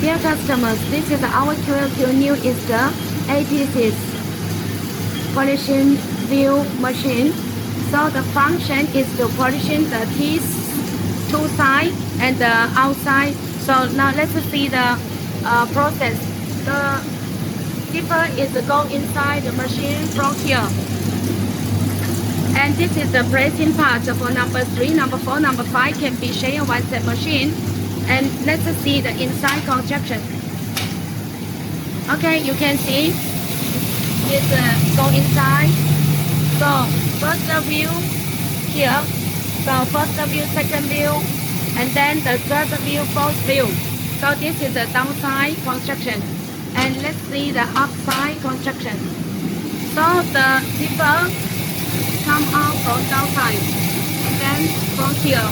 Dear customers, this is our QLQ new Easter 86 polishing wheel machine. So the function is to polishing the teeth, two sides and the outside. So now let's see the process. The zipper is go inside the machine from here. And this is the pressing part for number 3, number 4, number 5 can be shared on one set machine. And let's see the inside construction. Okay, you can see it's go inside. So first view here. So first view, second view, and then the third view, fourth view. So this is the downside construction. And let's see the upside construction. So the zipper come out from downside, and then go here,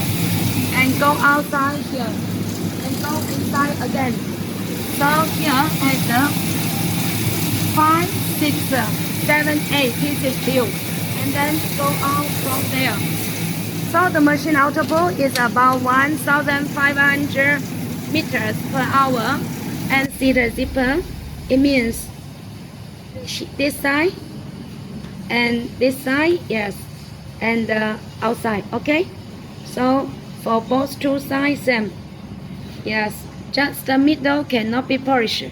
and go outside here, and go inside again. So here has the 5, 6, 7, 8 pieces view, and then go out from there. So the machine output is about 1,500 meters per hour. And see the zipper, it means this side and this side, yes, and outside. Okay, so for both two sides same, yes, just the middle cannot be polished.